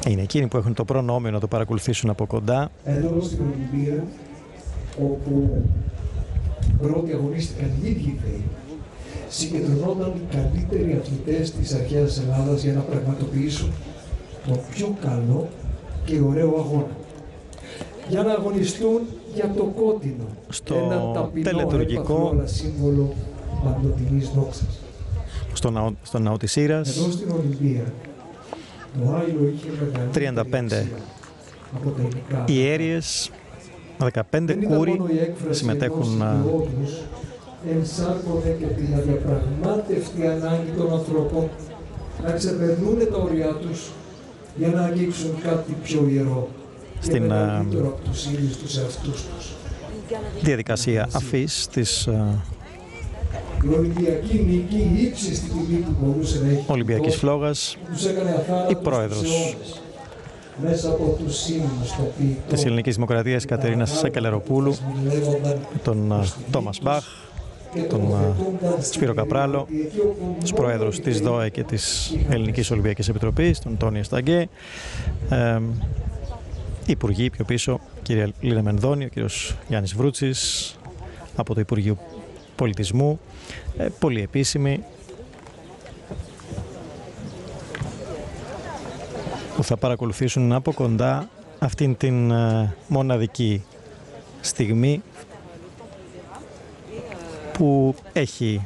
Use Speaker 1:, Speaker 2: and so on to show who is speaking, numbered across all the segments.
Speaker 1: Είναι εκείνοι που έχουν το προνόμιο να το παρακολουθήσουν από κοντά.
Speaker 2: Εδώ στην Ολυμπία, όπου πρώτοι αγωνίστηκαν οι ίδιοι Θεοί, συγκεντρωνόταν οι καλύτεροι αθλητές της αρχαίας Ελλάδας για να πραγματοποιήσουν το πιο καλό και ωραίο αγώνα. Για να αγωνιστούν για το κόκκινο,
Speaker 1: ένα ταπεινό έπαθλο
Speaker 2: αλλά σύμβολο παντοτινής δόξας.
Speaker 1: Στο ναό της Ήρας.
Speaker 2: Εδώ στην Ολυμπία, το Άϊλο είχε μεγαλύτερη
Speaker 1: 35 ιέριες, 15 κούροι συμμετέχουν.
Speaker 2: Ενσάρκωνε και την αδιαπραγμάτευτη ανάγκη των ανθρώπων να ξεπερνούν τα όρια τους για να αγγίξουν κάτι πιο ιερό και μεγαλύτερο από τους ίδιους τους εαυτούς τους.
Speaker 1: Διαδικασία αφής της
Speaker 2: η Ολυμπιακή νίκη, η ύψιστη τιμή που μπορούσε να έχει
Speaker 1: Ολυμπιακής Φλόγας, η πρόεδρος της Ελληνικής Δημοκρατίας Κατερίνας Σακελαροπούλου, τον Τόμας Μπαχ, τον Σπύρο Καπράλο, τους πρόεδρους της ΔΟΕ και της Ελληνικής Ολυμπιακής Επιτροπής, τον Τόνι Εσταγκέ, υπουργοί πιο πίσω, κυρία Λίνα Μενδώνη, ο κύριος Γιάννης Βρούτσης από το Υπουργείο Πολιτισμού, πολύ επίσημοι, που θα παρακολουθήσουν από κοντά αυτήν την μοναδική στιγμή που έχει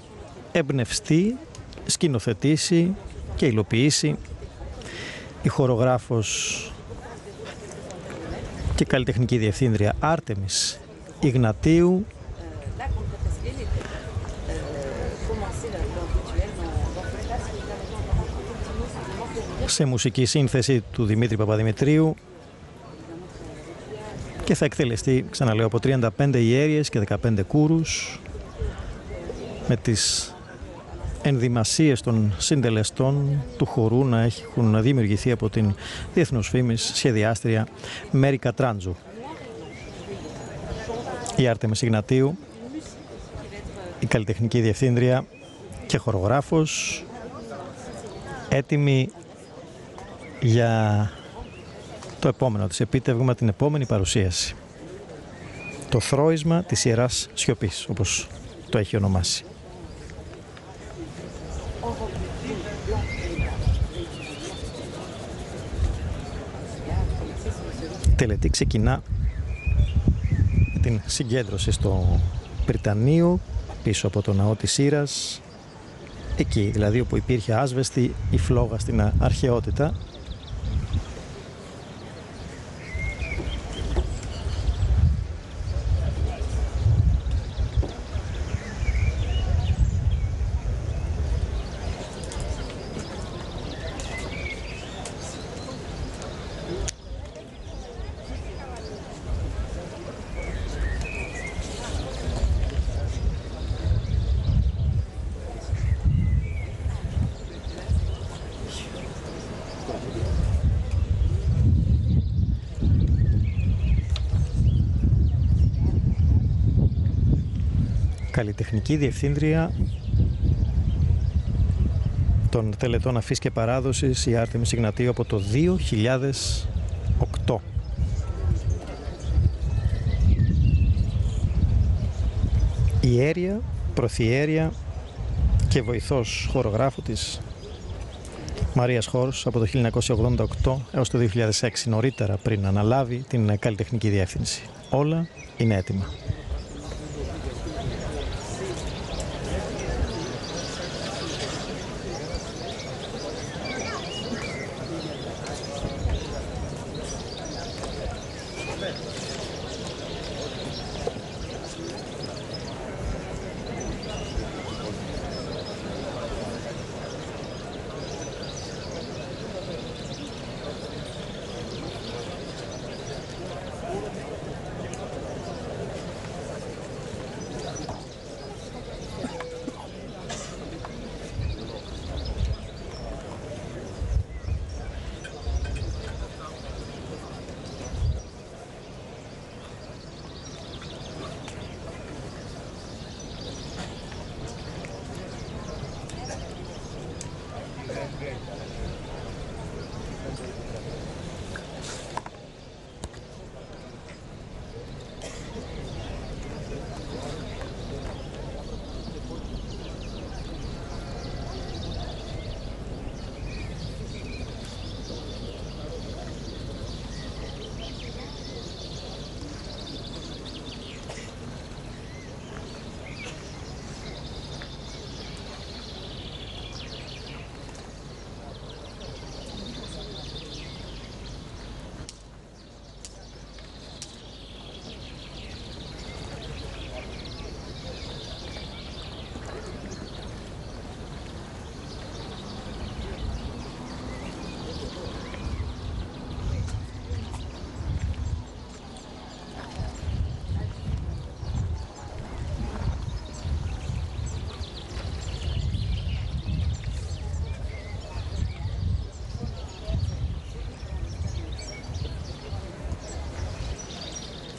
Speaker 1: εμπνευστεί, σκηνοθετήσει και υλοποιήσει η χορογράφος και καλλιτεχνική διευθύντρια Άρτεμις Ιγνατίου, σε μουσική σύνθεση του Δημήτρη Παπαδημητρίου, και θα εκτελεστεί, ξαναλέω, από 35 ιέριες και 15 κούρους, με τις ενδυμασίες των συντελεστών του χορού να έχουν δημιουργηθεί από την διεθνούς φήμης σχεδιάστρια Μέρη Κατράντζου. Η Άρτεμις Ιγνατίου, η καλλιτεχνική διευθύντρια και χορογράφος, έτοιμη για το επόμενο της επίτευγμα, την επόμενη παρουσίαση. Το θρώισμα της Ιεράς Σιωπής, όπως το έχει ονομάσει. Η τελετή ξεκινά με την συγκέντρωση στο Πριτανείο, πίσω από το ναό της Ήρας, εκεί δηλαδή όπου υπήρχε άσβεστη η φλόγα στην αρχαιότητα. Καλλιτεχνική διευθύντρια των τελετών αφής και παράδοσης, η Άρτεμις Ιγνατίου, από το 2008. Ιέρια, προθιέρια και βοηθός χορογράφου της Μαρίας Χόρς από το 1988 έως το 2006, νωρίτερα πριν αναλάβει την καλλιτεχνική διεύθυνση. Όλα είναι έτοιμα.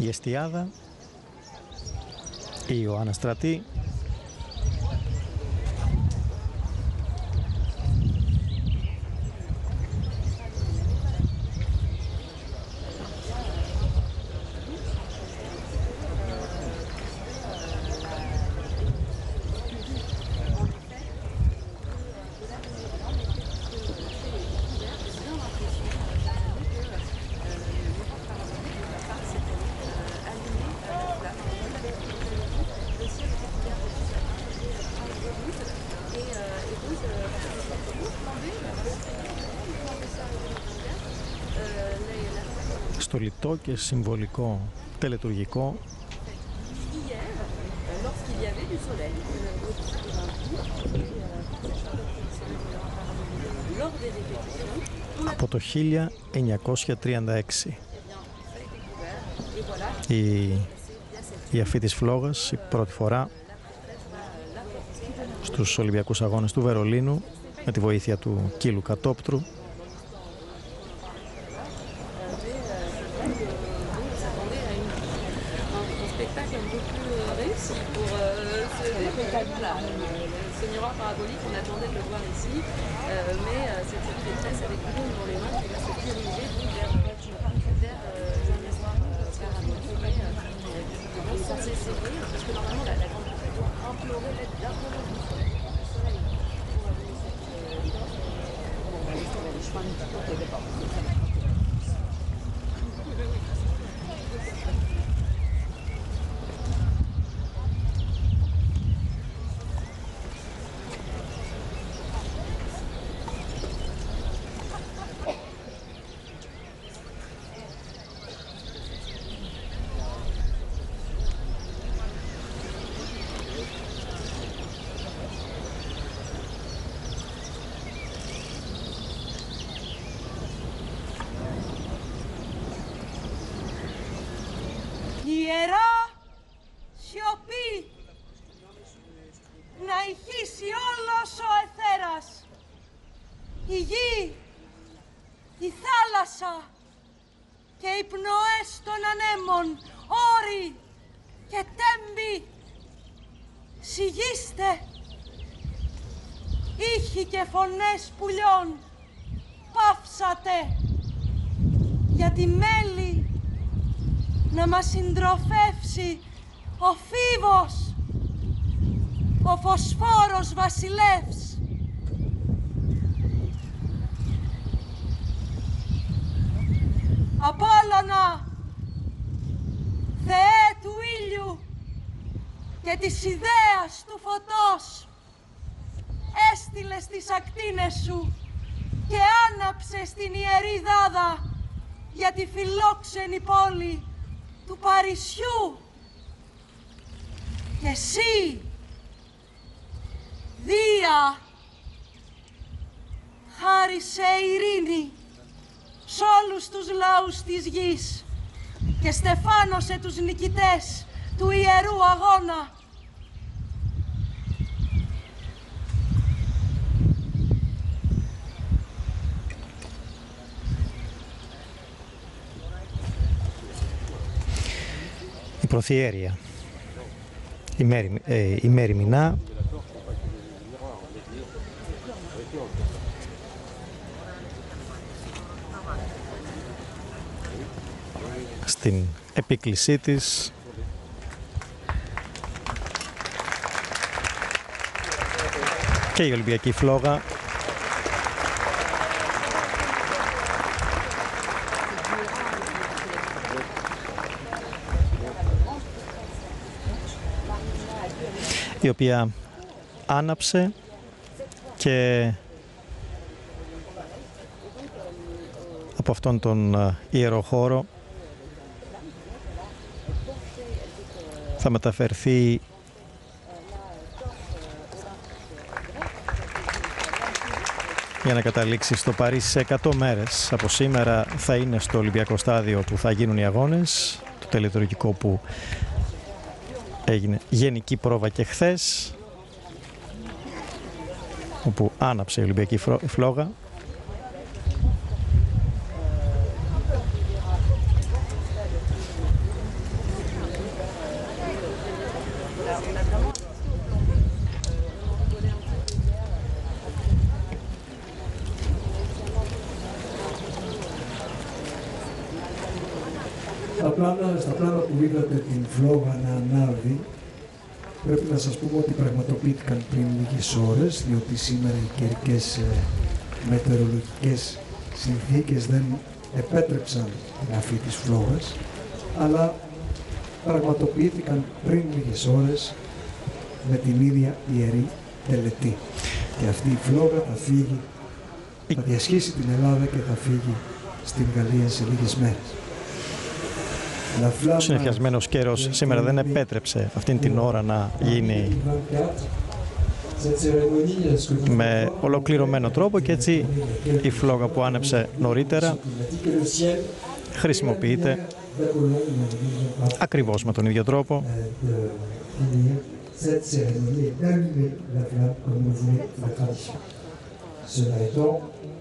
Speaker 1: η Εστιάδα, η Ιωάννα Στρατή, στολιτό και συμβολικό τελετουργικό από το 1936. Η αφή της φλόγας η πρώτη φορά στους Ολυμπιακούς Αγώνες του Βερολίνου με τη βοήθεια του Κύλου Κατόπτρου.
Speaker 3: Ιερά σιωπή, να ηχήσει όλος ο αιθέρας, η γη, η θάλασσα και οι πνοές των ανέμων, όροι και τέμποι, σιγήστε, ήχοι και φωνές πουλιών, παύσατε, γιατί μέλη να μας συντροφεύσει ο Φίβος, ο Φωσφόρος βασιλεύς. Απόλλωνα, Θεέ του ήλιου και της ιδέας του φωτός, έστειλες τις ακτίνες σου και άναψες την ιερή δάδα για τη φιλόξενη πόλη του Παρισιού. Και εσύ, Δία, χάρισε ειρήνη σ' όλους τους λαούς της γης και στεφάνωσε τους νικητές του ιερού αγώνα.
Speaker 1: Η Προθιέρεια, η Μέρη Μινά, στην επίκλησή της και η Ολυμπιακή φλόγα η οποία άναψε και από αυτόν τον ιερό χώρο θα μεταφερθεί για να καταλήξει στο Παρίσι σε 100 μέρες. Από σήμερα θα είναι στο Ολυμπιακό στάδιο που θα γίνουν οι αγώνες, το τελετουργικό που έγινε γενική πρόβα και χθες, όπου άναψε η Ολυμπιακή φλόγα.
Speaker 2: Στα πλάνα που είδατε την φλόγα να ανάβει, πρέπει να σας πούμε ότι πραγματοποιήθηκαν πριν λίγες ώρες, διότι σήμερα οι καιρικές μετεωρολογικές συνθήκες δεν επέτρεψαν την αφή της φλόγας, αλλά πραγματοποιήθηκαν πριν λίγες ώρες με την ίδια ιερή τελετή. Και αυτή η φλόγα θα φύγει, θα διασχίσει την Ελλάδα και θα φύγει στην Γαλλία σε λίγες μέρες.
Speaker 1: Ο συνεφιασμένος καιρός σήμερα δεν επέτρεψε αυτήν την ώρα να γίνει με ολοκληρωμένο τρόπο και έτσι η φλόγα που άνεψε νωρίτερα χρησιμοποιείται ακριβώς με τον ίδιο τρόπο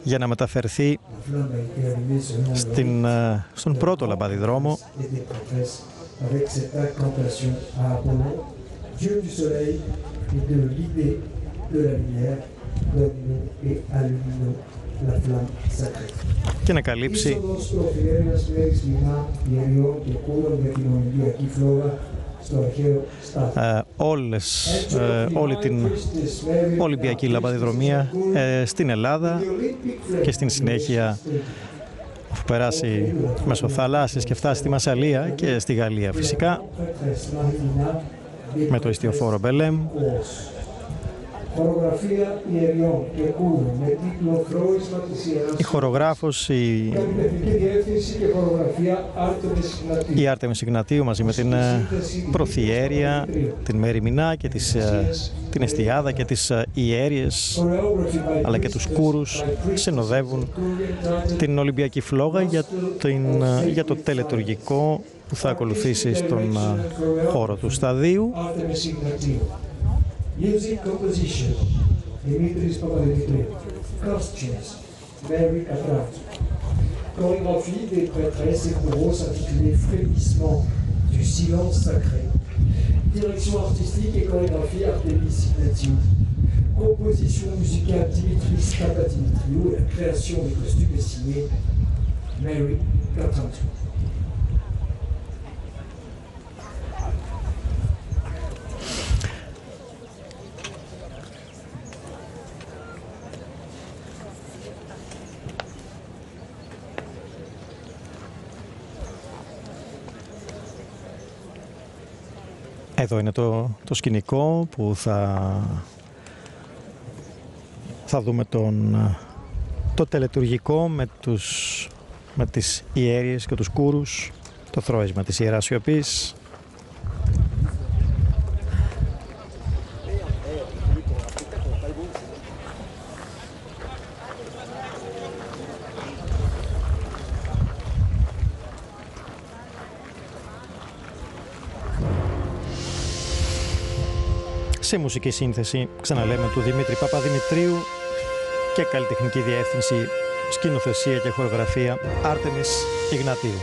Speaker 1: για να μεταφερθεί στον πρώτο λαμπαδιδρόμο και να καλύψει όλη την Ολυμπιακή λαμπαδιδρομία στην Ελλάδα και στην συνέχεια αφού περάσει μέσω θαλάσσης και φτάσει στη Μασσαλία και στη Γαλλία φυσικά με το ιστιοφόρο Μπελέμ.
Speaker 2: Χορογραφία ιεριών και κούρου με τίτλο «Θρόισμα της Ιεράς».
Speaker 1: Η χορογράφος, η Άρτεμις Ιγνατίου μαζί με την Προθιέρεια, την Μέρη Μινά και την Εστιάδα και τις ιέριες αλλά και τους κούρους συνοδεύουν την Ολυμπιακή φλόγα για το τελετουργικό που θα ακολουθήσει στον χώρο του σταδίου.
Speaker 2: Music composition, Dimitris Papadimitriou. Costumes, Mary Catherine. Chorégraphie des prêtresses et bourreaux s'intitulée Frémissement du silence sacré. Direction artistique et chorégraphie Artemis Ignatiou. Composition musicale Dimitris Papadimitriou et la création des costumes est signée Mary Catherine.
Speaker 1: Εδώ είναι το σκηνικό που θα δούμε το τελετουργικό με τις ιέριες και τους κούρους, το θρώισμα της Ιεράς Σιωπής. Σε μουσική σύνθεση, ξαναλέμε, του Δημήτρη Παπαδημητρίου και καλλιτεχνική διεύθυνση, σκηνοθεσία και χορογραφία Άρτεμις Ιγνατίου.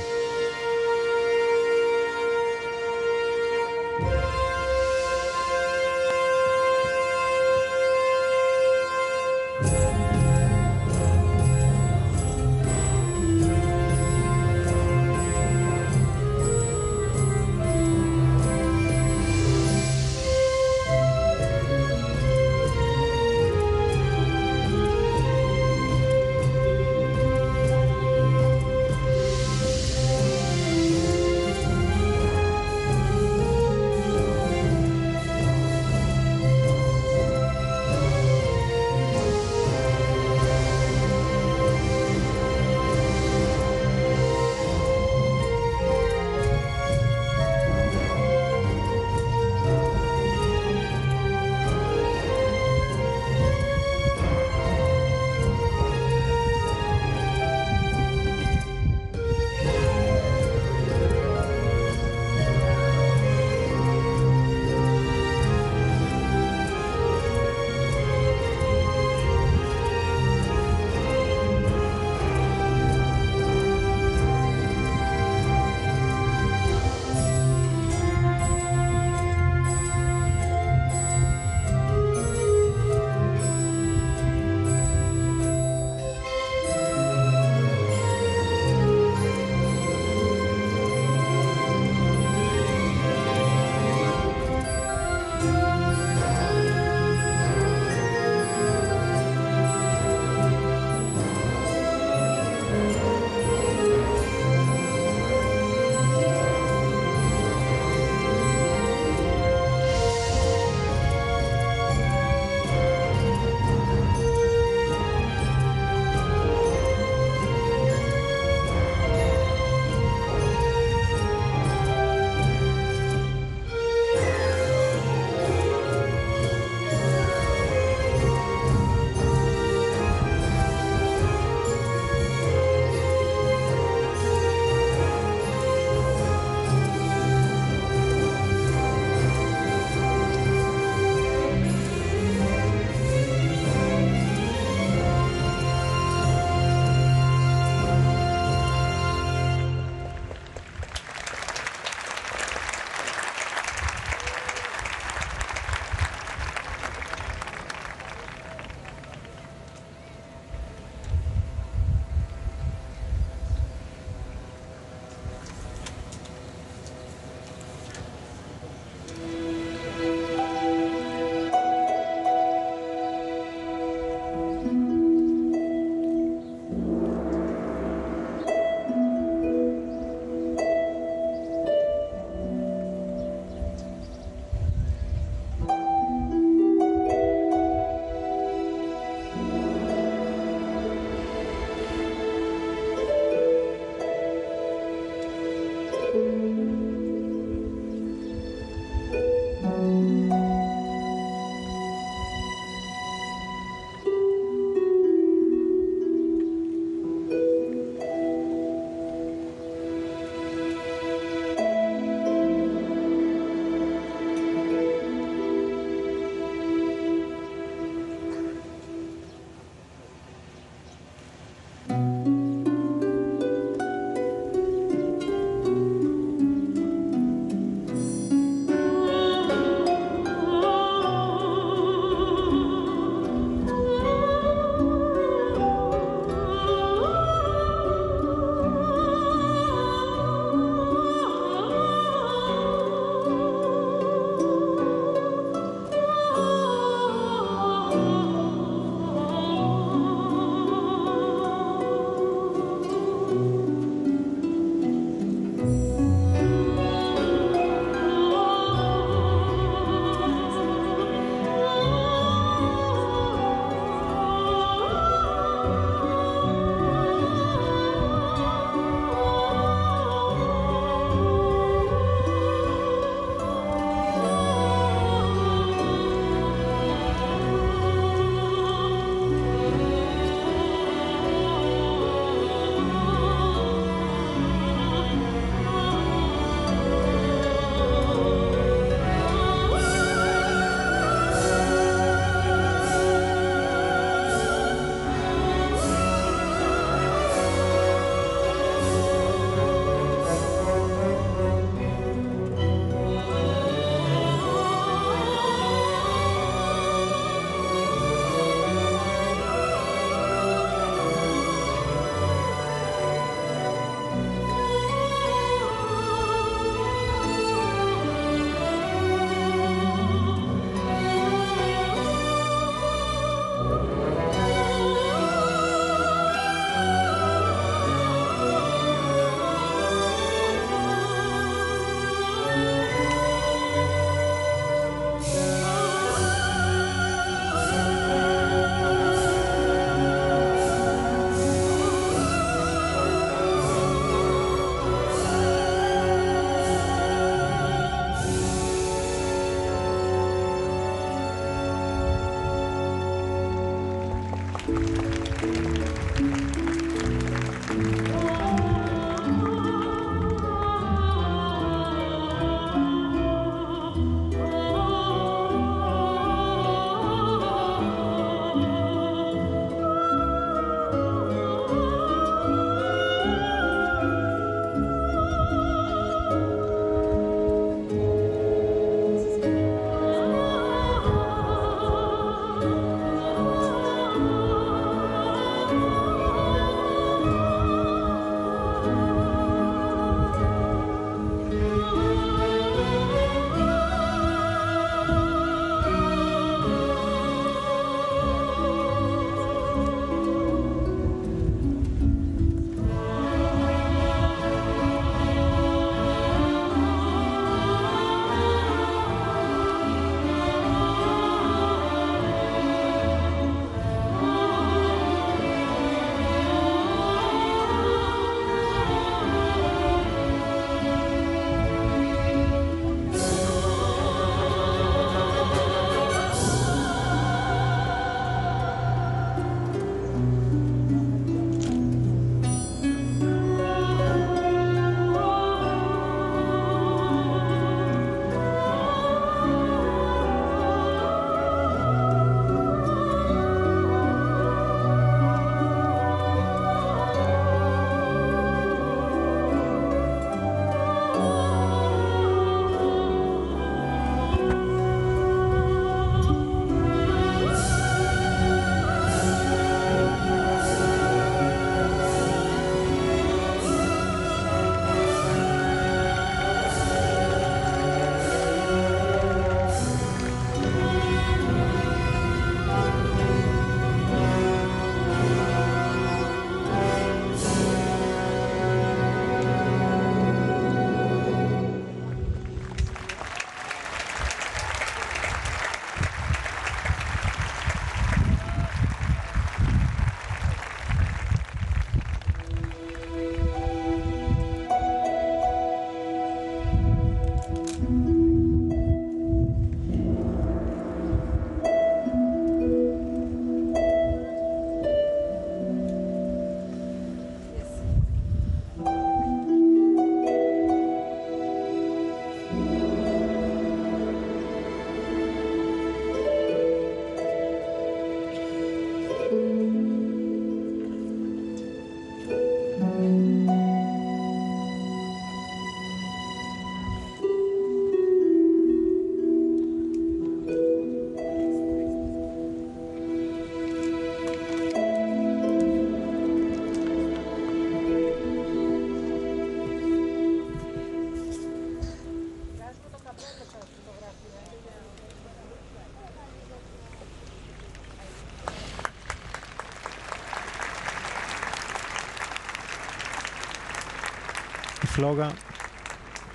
Speaker 1: η φλόγα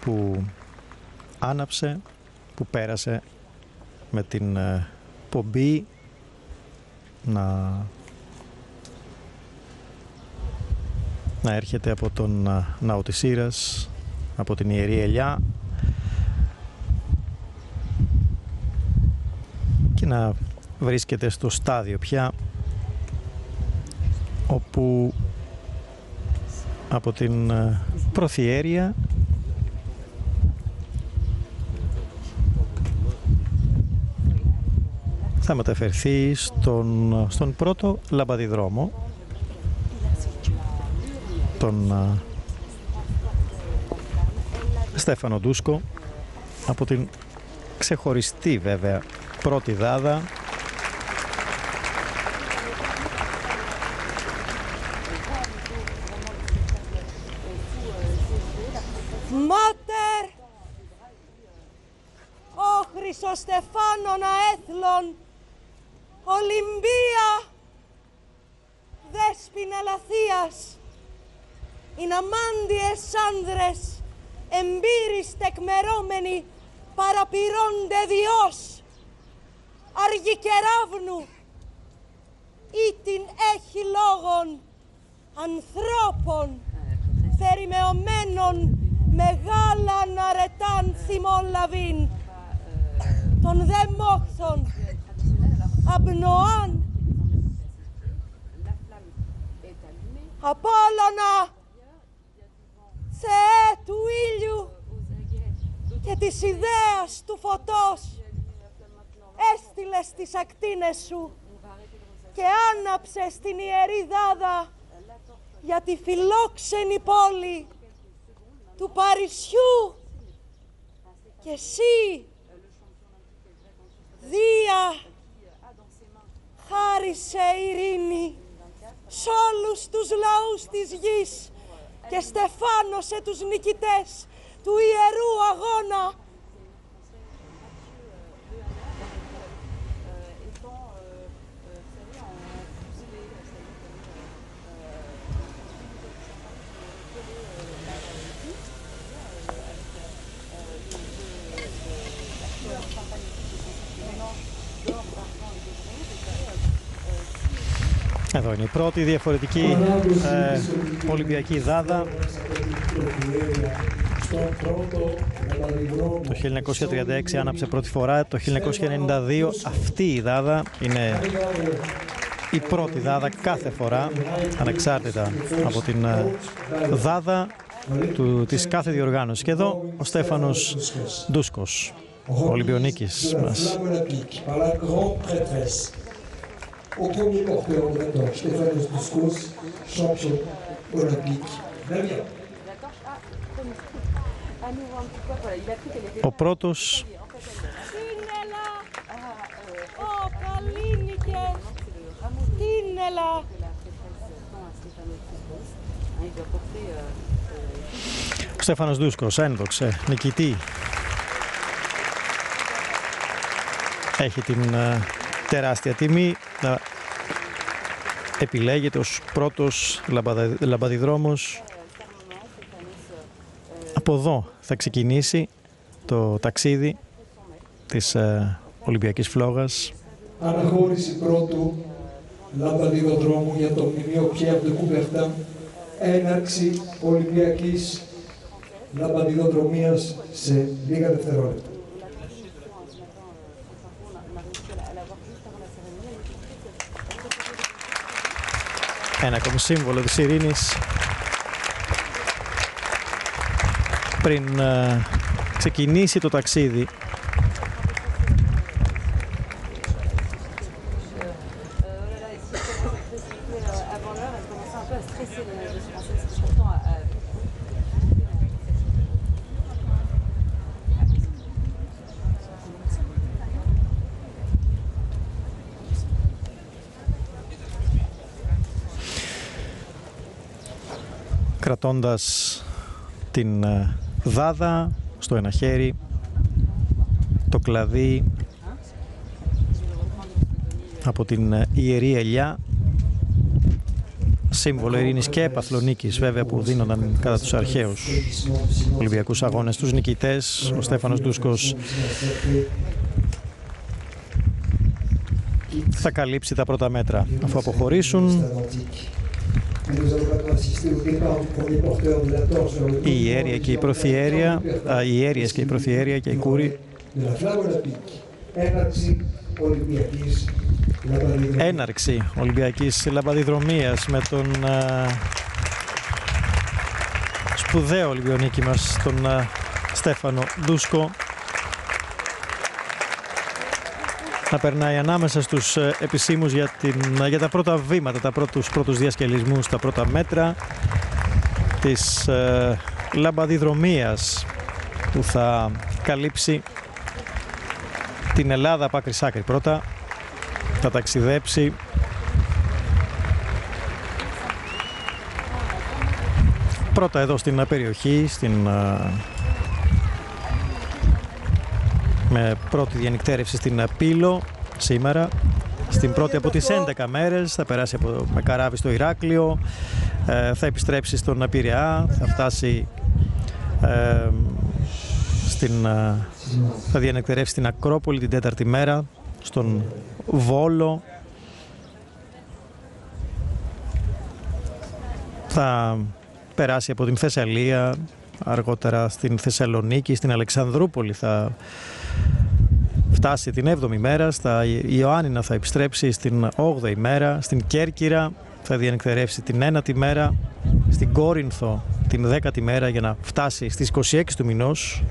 Speaker 1: που άναψε, που πέρασε με την πομπή να έρχεται από τον ναό της Ήρας, από την Ιερή Ελιά, και να βρίσκεται στο στάδιο πια όπου από την προθιέρεια θα μεταφερθεί στον πρώτο λαμπαδιδρόμο, τον Στέφανο Ντούσκο, από την ξεχωριστή βέβαια πρώτη δάδα
Speaker 3: Μάτερ ο Χρυσοστεφάνων αέθλων Ολυμπία δέσποινα Λαθίας ειν αμάντιες άνδρες εμπείρης τεκμερώμενοι παραπηρώνται Διός αργικεράβνου ή την έχει λόγων ανθρώπων περιμεωμένων μεγάλαν αρετάν θυμών λαβήν των δε μόχθων Απνοάν Απόλλωνα Θεέ του ήλιου και της ιδέας του φωτός, έστειλες τις ακτίνες σου και άναψες την Ιερή Δάδα για τη φιλόξενη πόλη του Παρισιού, και εσύ, Δία, χάρισε ειρήνη σ' όλους τους λαούς της γης και στεφάνωσε τους νικητές του Ιερού Αγώνα.
Speaker 1: Εδώ είναι η πρώτη διαφορετική Ολυμπιακή Δάδα. Το 1936 άναψε πρώτη φορά, το 1992 αυτή η Δάδα είναι η πρώτη Δάδα κάθε φορά, ανεξάρτητα από την Δάδα της κάθε διοργάνωσης. Και εδώ ο Στέφανος Ντούσκος, ο Ολυμπιονίκης μας.
Speaker 2: Au premier porteur maintenant, Stéphanos Douskos, champion olympique d'Amiens.
Speaker 1: Ο πρώτος ο Στέφανος Ντούσκος ένδοξε νικητή. Έχει την τεράστια τιμή να επιλέγεται ως πρώτος λαμπαδιδρόμος. Από εδώ θα ξεκινήσει το ταξίδι της Ολυμπιακής Φλόγας.
Speaker 2: Αναχώρηση πρώτου λαμπαδιδρόμου για το μνημείο Pierre de Coubertin, έναρξη Ολυμπιακής λαμπαδιδρομίας σε λίγα δευτερόλεπτα.
Speaker 1: Ένα ακόμη σύμβολο της ειρήνης πριν ξεκινήσει το ταξίδι. Κρατώντας την δάδα στο ένα χέρι, το κλαδί από την Ιερή Ελιά σύμβολο ειρήνης και επαθλονίκης βέβαια που δίνονταν κατά τους αρχαίους Ολυμπιακούς Αγώνες. Τους νικητές, ο Στέφανος Ντούσκος θα καλύψει τα πρώτα μέτρα. Αφού αποχωρήσουν, η ιέρια και η προθιέρια, οι ιέριες και η προθιέρια και οι κούροι. Έναρξη Ολυμπιακής Λαμπαδιδρομίας με τον σπουδαίο Ολυμπιονίκη μας, τον Στέφανο Ντούσκο, να περνάει ανάμεσα στους επισήμους για τα πρώτα βήματα, τους πρώτους διασκελισμούς, τα πρώτα μέτρα της λαμπαδιδρομίας που θα καλύψει την Ελλάδα από άκρη σ' άκρη. Πρώτα θα ταξιδέψει πρώτα εδώ στην περιοχή, με πρώτη διανυκτέρευση στην Πύλο σήμερα, στην πρώτη από τις 11 μέρες. Θα περάσει με καράβι στο Ηράκλειο, θα επιστρέψει στον Πειραιά, θα φτάσει θα διανυκτερεύσει στην Ακρόπολη την 4η μέρα, στον Βόλο, θα περάσει από την Θεσσαλία, αργότερα στην Θεσσαλονίκη, στην Αλεξανδρούπολη θα φτάσει την 7η μέρα, στα Ιωάννινα θα επιστρέψει στην 8η μέρα, στην Κέρκυρα θα διανυκτερεύσει την 9η μέρα, στην Κόρινθο την 10η μέρα για να φτάσει στις 26 του μηνός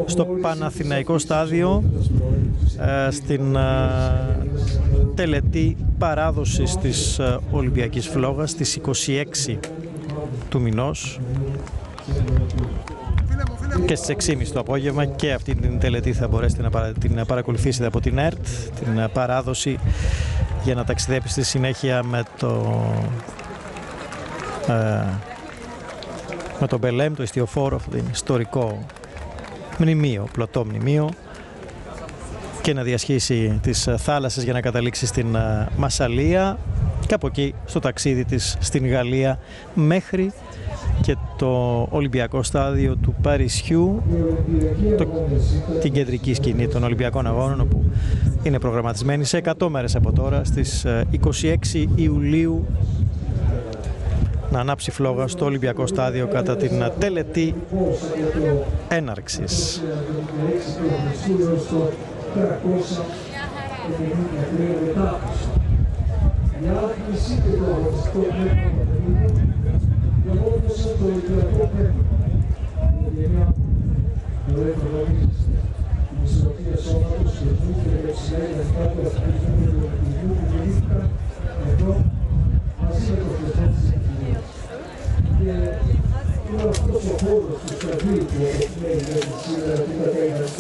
Speaker 1: στο Παναθηναϊκό Στάδιο, στην τελετή παράδοσης της Ολυμπιακής Φλόγας στις 26 του μηνός και στις 6.30 το απόγευμα. Και αυτή την τελετή θα μπορέσετε να την παρακολουθήσετε από την ΕΡΤ, την παράδοση, για να ταξιδέψει στη συνέχεια με το Μπελέμ, το ιστιοφόρο, αυτό το ιστορικό μνημείο, πλωτό μνημείο, και να διασχίσει τις θάλασσες για να καταλήξει στην Μασσαλία και από εκεί στο ταξίδι της στην Γαλλία μέχρι και το Ολυμπιακό Στάδιο του Παρισιού, την κεντρική σκηνή των Ολυμπιακών Αγώνων, όπου είναι προγραμματισμένη σε 100 μέρες από τώρα, στις 26 Ιουλίου, να ανάψει φλόγα στο Ολυμπιακό Στάδιο κατά την τελετή έναρξης.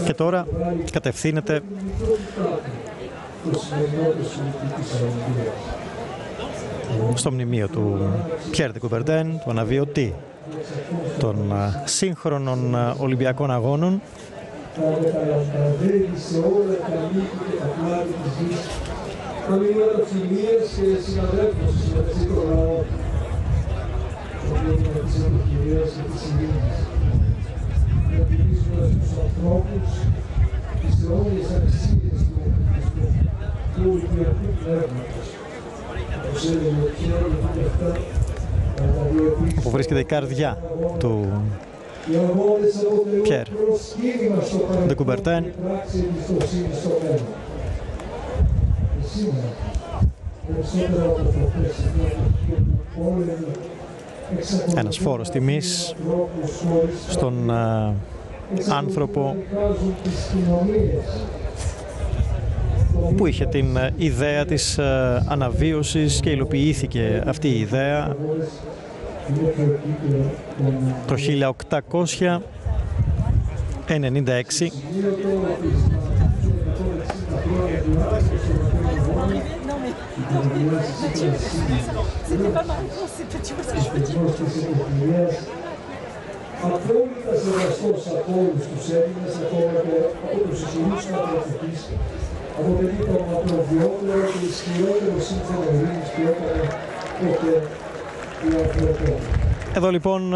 Speaker 1: Και τώρα κατευθύνεται στο μνημείο του Πιέρ ντε Κουμπερτέν, του αναβιωτή των σύγχρονων Ολυμπιακών Αγώνων. Όπου βρίσκεται η καρδιά του Πιέρ ντε Κουμπερτέν, ένας φόρος τιμής στον άνθρωπο που είχε την ιδέα της αναβίωσης και υλοποιήθηκε αυτή η ιδέα το 1896.
Speaker 2: Απόλυτα σεβαστός από όλους τους Έλληνες, ακόμα και από τους ισχυρούς πατριωτικείς, αποτελεί το μακροβιότερο και ισχυρότερο σύμφωνο ειρήνης που έκανε ποτέ
Speaker 1: Εδώ λοιπόν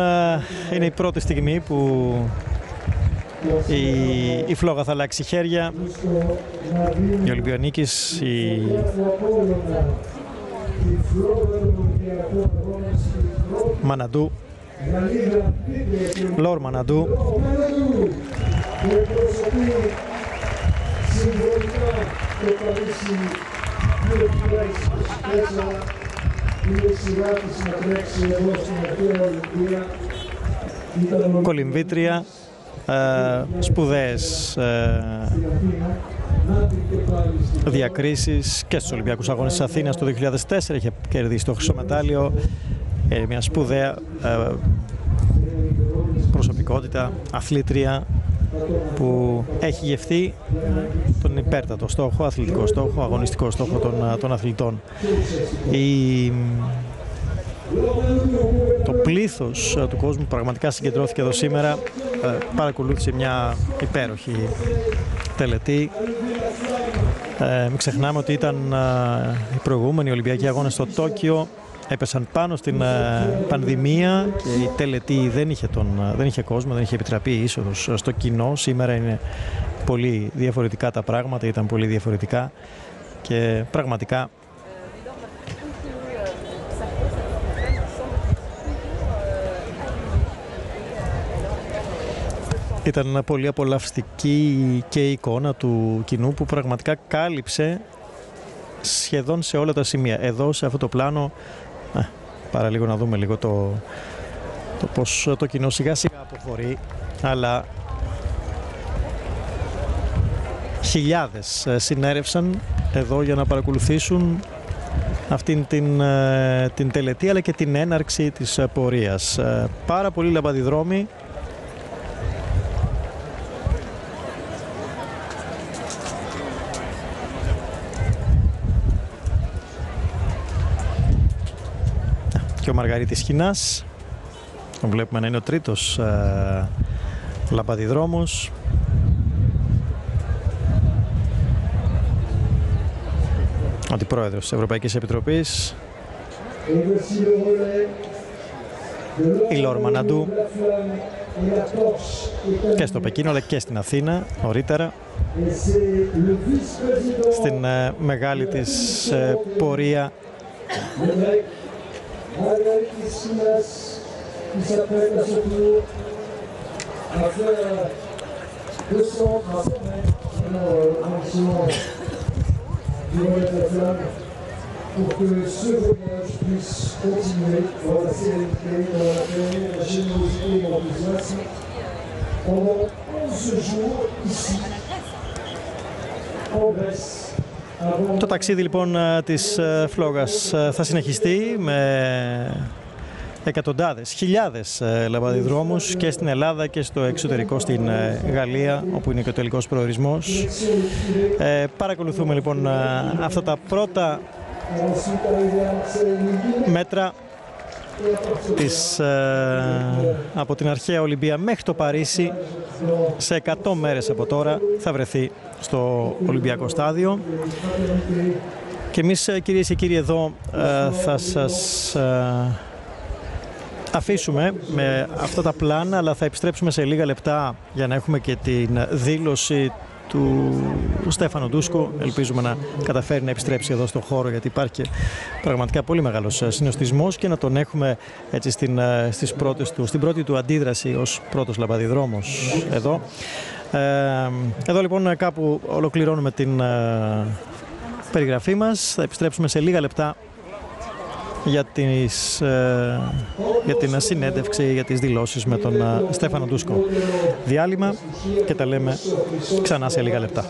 Speaker 1: είναι η πρώτη στιγμή που η φλόγα θα αλλάξει χέρια. Η Ολυμπιονίκης, η Μαναντού, Λόρ Μαναντού. Κολυμβήτρια, σπουδαίες διακρίσεις και στους Ολυμπιακούς Αγώνες της Αθήνας το 2004, είχε κερδίσει το χρυσό μετάλλιο. Μια σπουδαία προσωπικότητα, αθλήτρια που έχει γευθεί τον υπέρτατο στόχο, αθλητικό στόχο, αγωνιστικό στόχο των αθλητών. Το πλήθος του κόσμου πραγματικά συγκεντρώθηκε εδώ σήμερα, παρακολούθησε μια υπέροχη τελετή. Μην ξεχνάμε ότι ήταν οι προηγούμενοι Ολυμπιακοί Αγώνες στο Τόκιο, έπεσαν πάνω στην πανδημία και η τελετή δεν είχε κόσμο, δεν είχε επιτραπεί είσοδος στο κοινό. Σήμερα είναι πολύ διαφορετικά τα πράγματα, ήταν πολύ διαφορετικά και πραγματικά ήταν πολύ απολαυστική και η εικόνα του κοινού που πραγματικά κάλυψε σχεδόν σε όλα τα σημεία. Εδώ σε αυτό το πλάνο, παραλίγο να δούμε λίγο το πως το κοινό σιγά σιγά αποχωρεί, αλλά χιλιάδες συνέρευσαν εδώ για να παρακολουθήσουν αυτήν την τελετή αλλά και την έναρξη της πορείας. Πάρα πολλοί λαμπαδιδρόμοι. Και ο Μαργαρίτης Χινάς, τον βλέπουμε να είναι ο τρίτος λαμπαδιδρόμος. Ο αντιπρόεδρος της Ευρωπαϊκής Επιτροπής, η Λόρ Μαναντού, και στο Πεκίνο αλλά και στην Αθήνα νωρίτερα, στην μεγάλη της πορεία.
Speaker 4: Margaritis Chinas qui s'apprête à son tour à faire 200 du Royal Flamme pour que ce voyage puisse continuer dans la sérénité, dans la paix, la générosité et l'enthousiasme pendant 11 jours ici en Grèce.
Speaker 1: Το ταξίδι λοιπόν της φλόγας θα συνεχιστεί με εκατοντάδες, χιλιάδες λαμπαδιδρόμους και στην Ελλάδα και στο εξωτερικό, στην Γαλλία, όπου είναι και ο τελικός προορισμός. Παρακολουθούμε λοιπόν αυτά τα πρώτα μέτρα από την αρχαία Ολυμπία μέχρι το Παρίσι. Σε 100 μέρες από τώρα θα βρεθεί στο Ολυμπιακό στάδιο. Και εμείς, κυρίες και κύριοι, εδώ θα σας αφήσουμε με αυτά τα πλάνα, αλλά θα επιστρέψουμε σε λίγα λεπτά για να έχουμε και την δήλωση του Στέφανο Ντούσκο. Ελπίζουμε να καταφέρει να επιστρέψει εδώ στον χώρο, γιατί υπάρχει και πραγματικά πολύ μεγάλος συνοστισμός, και να τον έχουμε έτσι στην πρώτη του αντίδραση ως πρώτος λαμπαδιδρόμος εδώ. Εδώ λοιπόν κάπου ολοκληρώνουμε την περιγραφή μας. Θα επιστρέψουμε σε λίγα λεπτά για την συνέντευξη, για τις δηλώσεις με τον Στέφανο Ντούσκο. Διάλειμμα και τα λέμε ξανά σε λίγα λεπτά.